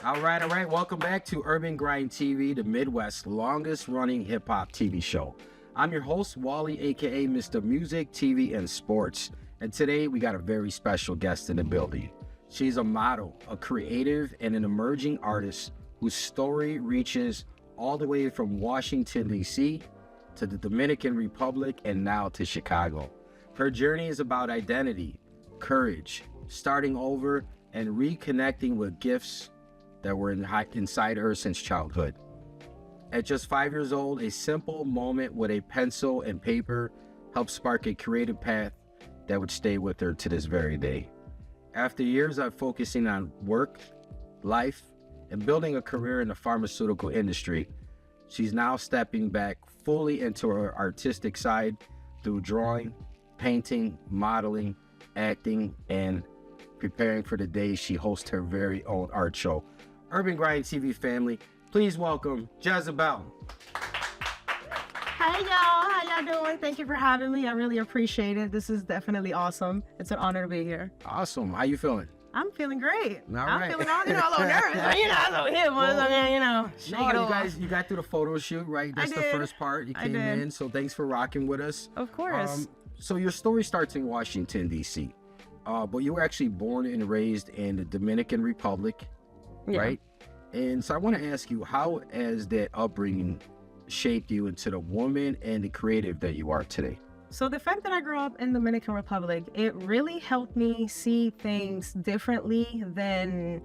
All right. Welcome back to Urban Grind TV, the Midwest's longest running hip hop TV show. I'm your host, Wally, aka Mr. Music, TV, and Sports. And today we got a very special guest in the building. She's a model, a creative, and an emerging artist whose story reaches all the way from Washington, D.C. to the Dominican Republic and now to Chicago. Her journey is about identity, courage, starting over, and reconnecting with gifts that were inside her since childhood. At just 5 years old, a simple moment with a pencil and paper helped spark a creative path that would stay with her to this very day. After years of focusing on work, life, and building a career in the pharmaceutical industry, she's now stepping back fully into her artistic side through drawing, painting, modeling, acting, and preparing for the day she hosts her very own art show. Urban Grind TV family, please welcome Jezabel. Hey y'all, how y'all doing? Thank you for having me. I really appreciate it. This is definitely awesome. It's an honor to be here. Awesome. How you feeling? I'm feeling great. I'm feeling a little nervous. A little hit one. Shake it off. You got through the photo shoot, right? That's the first part. You came in, so thanks for rocking with us. Of course. So your story starts in Washington, D.C., but you were actually born and raised in the Dominican Republic, right? And so I want to ask you, how has that upbringing shaped you into the woman and the creative that you are today? So the fact that I grew up in the Dominican Republic, it really helped me see things differently than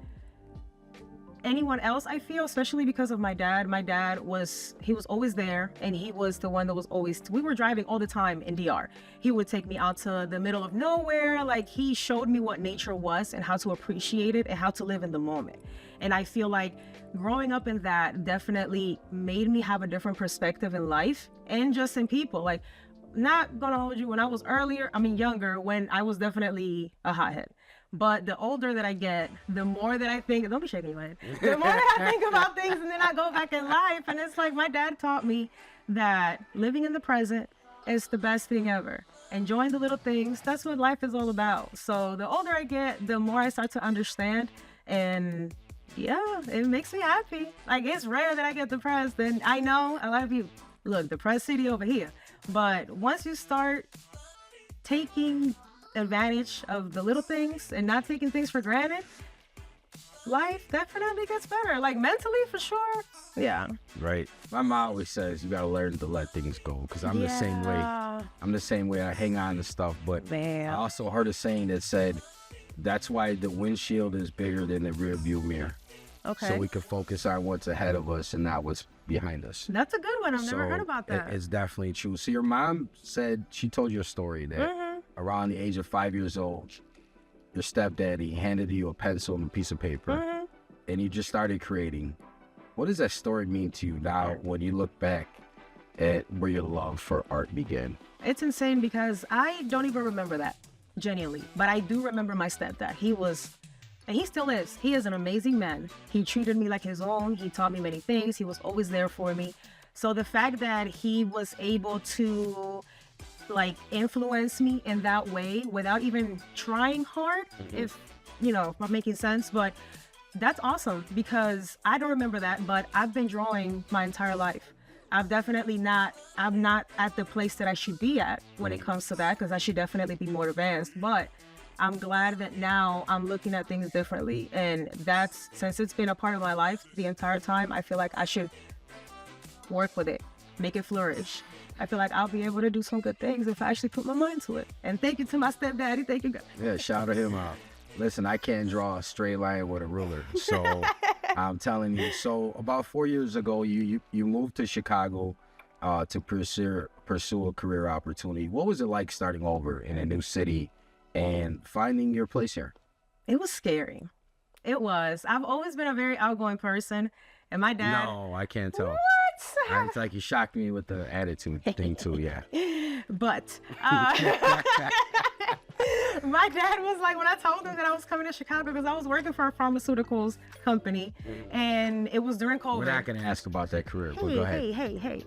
anyone else, I feel, especially because of my dad. My dad was always there, and he was the one that was always, we were driving all the time in DR. He would take me out to the middle of nowhere. Like, he showed me what nature was and how to appreciate it and how to live in the moment. And I feel like growing up in that definitely made me have a different perspective in life and just in people. Like, not gonna hold you, when I was younger, when I was definitely a hothead. But the older that I get, the more that I think, don't be shaking your head, the more that I think about things, and then I go back in life, and it's like my dad taught me that living in the present is the best thing ever. Enjoying the little things, that's what life is all about. So the older I get, the more I start to understand, and yeah, it makes me happy. Like, it's rare that I get depressed, and I know a lot of people, look, depressed city over here. But once you start taking advantage of the little things and not taking things for granted, life definitely gets better. Like, mentally, for sure. Yeah. Right. My mom always says you gotta learn to let things go, because I'm the same way. I'm the same way. I hang on to stuff, but I also heard a saying that said that's why the windshield is bigger than the rear view mirror. Okay. So we can focus on what's ahead of us and not what's behind us. That's a good one. I've never heard about that. It's definitely true. So your mom said, she told you a story that around the age of 5 years old, your stepdaddy handed you a pencil and a piece of paper, and you just started creating. What does that story mean to you now when you look back at where your love for art began? It's insane because I don't even remember that, genuinely. But I do remember my stepdad. He was, and he still is, he is an amazing man. He treated me like his own. He taught me many things. He was always there for me. So the fact that he was able to like influence me in that way without even trying hard, if I'm making sense, but that's awesome because I don't remember that, but I've been drawing my entire life. I'm not at the place that I should be at when it comes to that, because I should definitely be more advanced, but I'm glad that now I'm looking at things differently. And that's, since it's been a part of my life the entire time, I feel like I should work with it, make it flourish. I feel like I'll be able to do some good things if I actually put my mind to it. And thank you to my stepdaddy. Thank you, guys. Yeah, shout him out. Listen, I can't draw a straight line with a ruler, so I'm telling you. So about 4 years ago, you moved to Chicago to pursue a career opportunity. What was it like starting over in a new city and finding your place here? It was scary. It was. I've always been a very outgoing person, and my dad... No, I can't tell. What? It's like you shocked me with the attitude thing too, yeah. But my dad was like, when I told him that I was coming to Chicago, because I was working for a pharmaceuticals company, and it was during COVID. We're not going to ask about that career, but go ahead. Hey.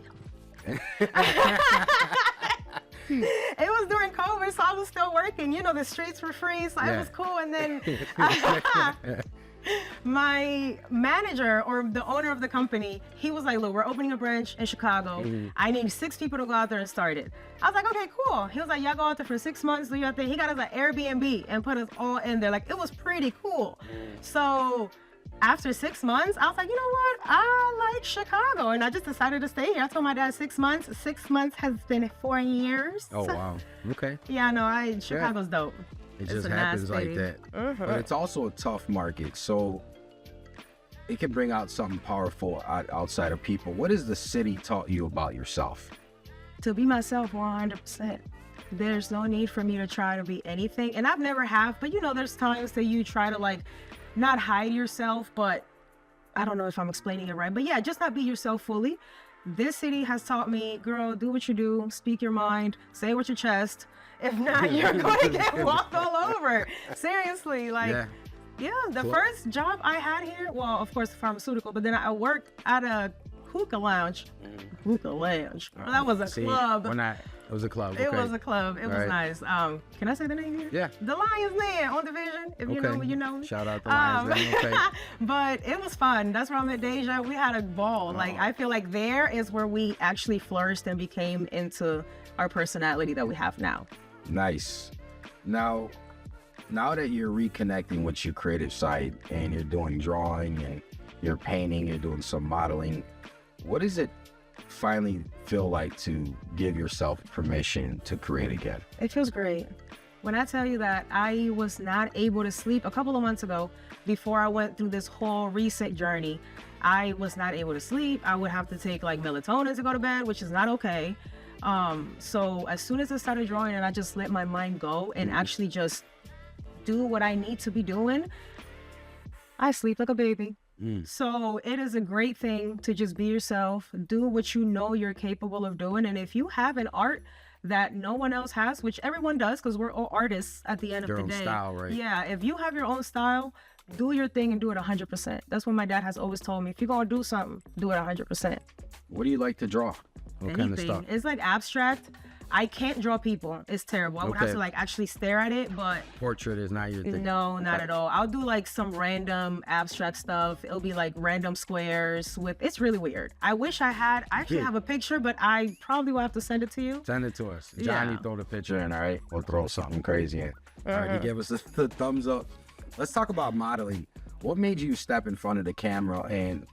It was during COVID, so I was still working. The streets were free, so it was cool. And then my manager or the owner of the company, he was like, look, we're opening a branch in Chicago. I need 6 people to go out there and start it. I was like, okay, cool. He was like, y'all go out there for 6 months, do your thing. He got us an Airbnb and put us all in there. Like, it was pretty cool. So after 6 months, I was like, you know what? I like Chicago. And I just decided to stay here. I told my dad 6 months. 6 months has been 4 years. Oh, wow. Okay. Yeah, no, Chicago's dope. It just happens like that. But it's also a tough market. So it can bring out something powerful outside of people. What has the city taught you about yourself? To be myself 100%. There's no need for me to try to be anything. And I've never have, but you know, there's times that you try to like not hide yourself, but I don't know if I'm explaining it right. But yeah, just not be yourself fully. This city has taught me, girl, do what you do, speak your mind, say it with your chest. If not, you're going to get walked all over. Seriously, like, yeah, the first job I had here, well, of course, pharmaceutical, but then I worked at a hookah lounge. Hookah lounge. Well, that was a club. It was a club. It was a club. It was nice. Can I say the name here? Yeah. The Lions Den on Division. If you know me, you know me. Shout out the Lions Den. Okay. But it was fun. That's where I met Deja. We had a ball. Like, I feel like there is where we actually flourished and became into our personality that we have now. Nice. Now that you're reconnecting with your creative side and you're doing drawing and you're painting, you're doing some modeling, what does it finally feel like to give yourself permission to create again? It feels great. When I tell you that I was not able to sleep a couple of months ago, before I went through this whole reset journey, I was not able to sleep. I would have to take like melatonin to go to bed, which is not okay. So as soon as I started drawing and I just let my mind go and actually just do what I need to be doing, I sleep like a baby. So it is a great thing to just be yourself, do what you know you're capable of doing. And if you have an art that no one else has, which everyone does, because we're all artists at the end of the day. Their own style, right? Yeah, if you have your own style, do your thing and do it 100%. That's what my dad has always told me. If you're going to do something, do it 100%. What do you like to draw? What kind of stuff? It's like abstract. I can't draw people. It's terrible. I would have to like actually stare at it, but portrait is not your thing. No, not at all. I'll do like some random abstract stuff. It'll be like random squares with, it's really weird. I wish I actually have a picture, but I probably will have to send it to you. Send it to us. Johnny, throw the picture in, all right? We'll throw something crazy in. All right, you give us the thumbs up. Let's talk about modeling. What made you step in front of the camera, and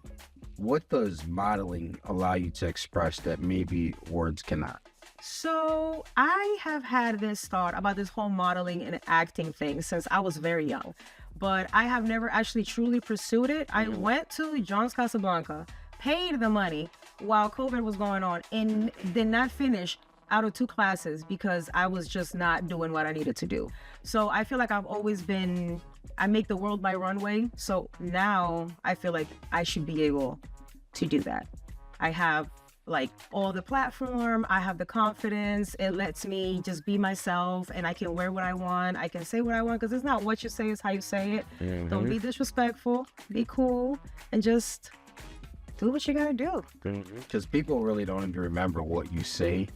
what does modeling allow you to express that maybe words cannot? So I have had this thought about this whole modeling and acting thing since I was very young, but I have never actually truly pursued it. I went to John's Casablanca, paid the money while COVID was going on, and did not finish out of 2 classes because I was just not doing what I needed to do. So I feel like I've always been, I make the world my runway. So now I feel like I should be able to do that. I have like all the platform, I have the confidence, it lets me just be myself, and I can wear what I want, I can say what I want, because it's not what you say, it's how you say it. Don't be disrespectful, be cool, and just do what you gotta do. Because people really don't even remember what you say.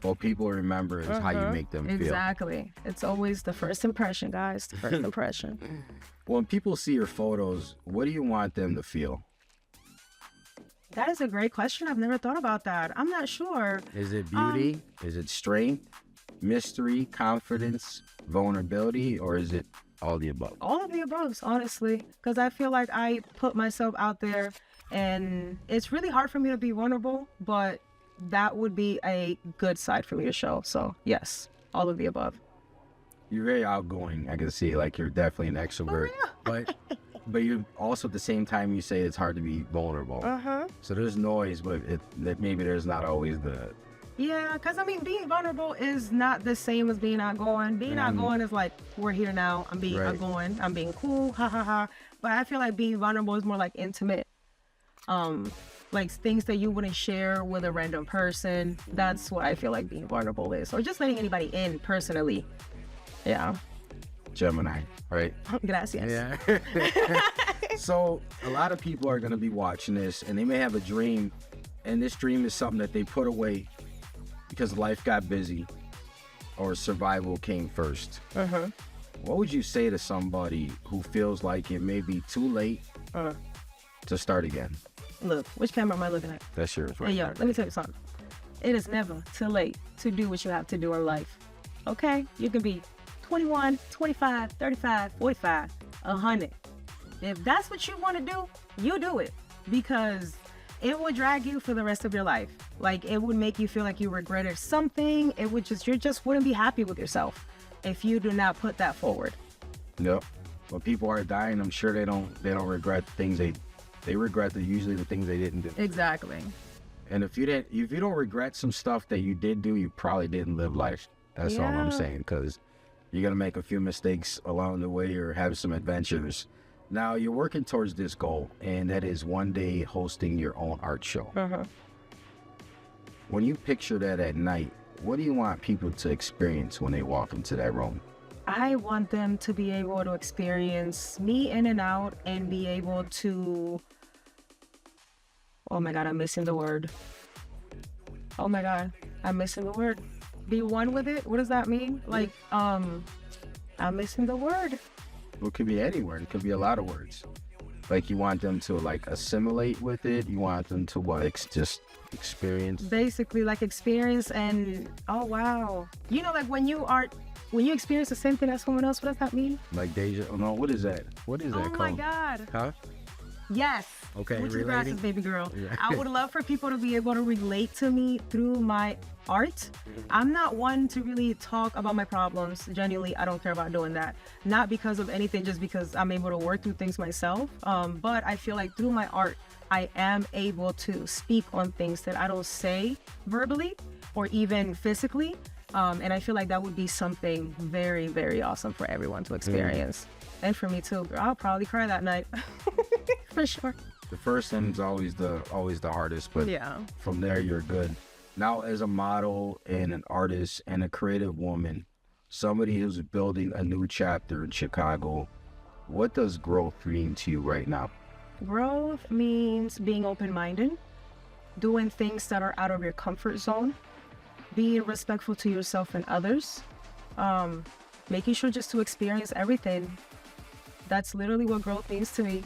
What people remember is how you make them feel. Exactly. It's always the first impression, guys, the first impression. When people see your photos, what do you want them to feel? That is a great question. I've never thought about that. I'm not sure. Is it beauty? Is it strength, mystery, confidence, vulnerability, or is it all the above? All of the above, honestly, because I feel like I put myself out there, and it's really hard for me to be vulnerable, but that would be a good side for me to show. So yes, all of the above. You're very outgoing. I can see, like, you're definitely an extrovert. Oh, yeah. But you also, at the same time, you say it's hard to be vulnerable. So there's noise, but that maybe there's not always the... Yeah, because I mean, being vulnerable is not the same as being outgoing. Being outgoing is like, we're here now, I'm being outgoing, I'm being cool, ha ha ha. But I feel like being vulnerable is more like intimate. Like things that you wouldn't share with a random person. That's what I feel like being vulnerable is. Or just letting anybody in personally. Yeah. Gemini, right? Gracias. Yeah. So a lot of people are going to be watching this, and they may have a dream, and this dream is something that they put away because life got busy or survival came first. What would you say to somebody who feels like it may be too late to start again? Look, which camera am I looking at? That's yours, right? Hey, yo, there. let me tell you something. It is never too late to do what you have to do in life. Okay? You can be 21, 25, 35, 45, 100. If that's what you want to do, you do it. Because it will drag you for the rest of your life. Like, it would make you feel like you regretted something. It would just, you just wouldn't be happy with yourself if you do not put that forward. Yep. When people are dying, I'm sure they don't regret things they regret usually the things they didn't do. Exactly. And if you don't regret some stuff that you did do, you probably didn't live life. That's all I'm saying, because you're gonna make a few mistakes along the way or have some adventures. Now you're working towards this goal, and that is one day hosting your own art show. When you picture that at night, what do you want people to experience when they walk into that room? I want them to be able to experience me in and out and be able to, oh my God, I'm missing the word. Oh my God, I'm missing the word. Be one with it? What does that mean? Like, I'm missing the word. Well, it could be any word. It could be a lot of words. Like, you want them to like assimilate with it. You want them to just experience. Basically, like experience and, oh wow. You know, like when you experience the same thing as someone else, what does that mean? Like deja, no, what is that? What is that called? Oh my God. Huh? Yes. Okay, With your relating? glasses, baby girl. Yeah. I would love for people to be able to relate to me through my art. I'm not one to really talk about my problems. Genuinely, I don't care about doing that. Not because of anything, just because I'm able to work through things myself. But I feel like through my art, I am able to speak on things that I don't say verbally or even physically. And I feel like that would be something very, very awesome for everyone to experience. And for me too, girl. I'll probably cry that night. For sure. The first one's always the hardest, but Yeah. from there you're good. Now, as a model and an artist and a creative woman, somebody who's building a new chapter in Chicago, what does growth mean to you right now? Growth means being open-minded, doing things that are out of your comfort zone, being respectful to yourself and others, making sure just to experience everything. That's literally what growth means to me.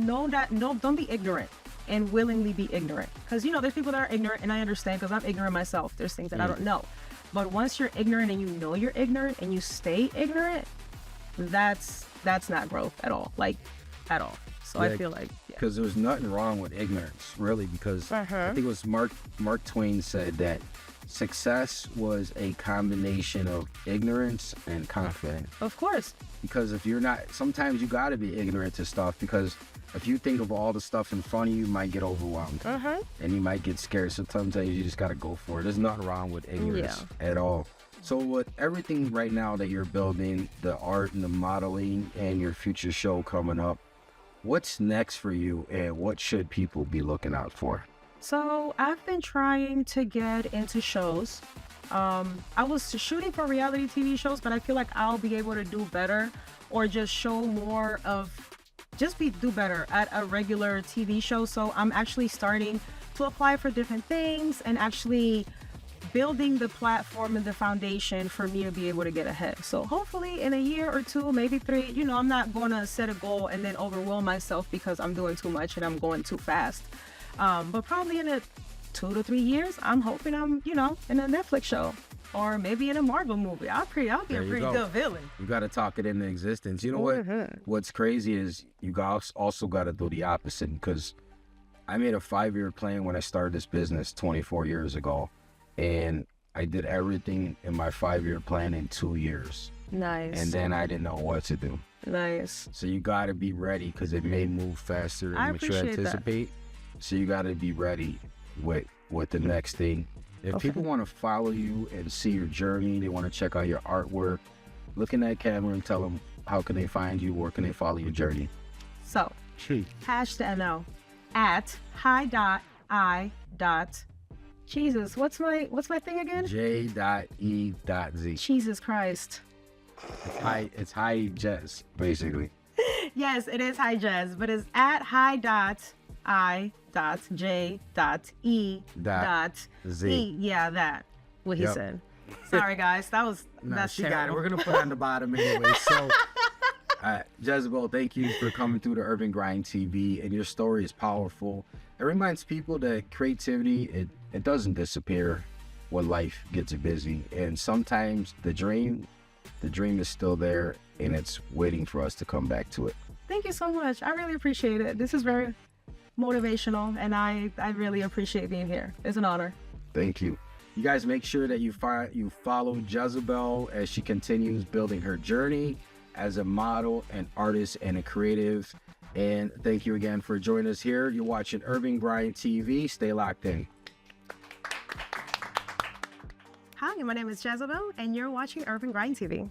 Don't be ignorant and willingly be ignorant. Because, you know, there's people that are ignorant, and I understand because I'm ignorant myself. There's things that I don't know. But once you're ignorant and you know you're ignorant and you stay ignorant, that's not growth at all. Like, at all. So I feel like, because there's nothing wrong with ignorance, really, because I think it was Mark Twain said that success was a combination of ignorance and confidence. Of course. Because if you're not, sometimes you got to be ignorant to stuff, because if you think of all the stuff in front of you, you might get overwhelmed and you might get scared. So sometimes you just got to go for it. There's nothing wrong with ignorance at all. So with everything right now that you're building, the art and the modeling and your future show coming up, what's next for you and what should people be looking out for? So I've been trying to get into shows. I was shooting for reality TV shows, but I feel like I'll be able to do better or just show more of, do better at a regular TV show. So I'm actually starting to apply for different things and actually building the platform and the foundation for me to be able to get ahead. So hopefully in a year or two, maybe 3, you know, I'm not going to set a goal and then overwhelm myself because I'm doing too much and I'm going too fast. But probably in 2 to 3 years, I'm hoping I'm, you know, in a Netflix show or maybe in a Marvel movie. I'll be a pretty good villain. You got to talk it into existence. You know what? What's crazy is you guys also got to do the opposite, because I made a 5-year plan when I started this business 24 years ago, and I did everything in my 5-year plan in 2 years. Nice. And then I didn't know what to do. Nice. So you got to be ready, because it may move faster than what you anticipate. So you got to be ready with the next thing. If people want to follow you and see your journey, they want to check out your artwork, look in that camera and tell them how can they find you, where can they follow your journey. So, #ML at hi.i. Jesus, what's my thing again? J.E.Z. Jesus Christ. It's hi Jez, basically. Yes, it is hi Jez, but it's at hi.i.j.e.z. Yeah, that. What he said. Sorry, guys. That's she got it. terrible. We're gonna put it on the bottom anyway. So, Jezabel, thank you for coming through to Urban Grind TV, and your story is powerful. It reminds people that creativity it doesn't disappear when life gets busy, and sometimes the dream is still there, and it's waiting for us to come back to it. Thank you so much. I really appreciate it. This is very motivational, and I really appreciate being here. It's an honor. Thank you. You guys make sure that you follow Jezabel as she continues building her journey as a model, an artist, and a creative. And thank you again for joining us here. You're watching Urban Grind TV. Stay locked in. Hi, my name is Jezabel, and you're watching Urban Grind TV.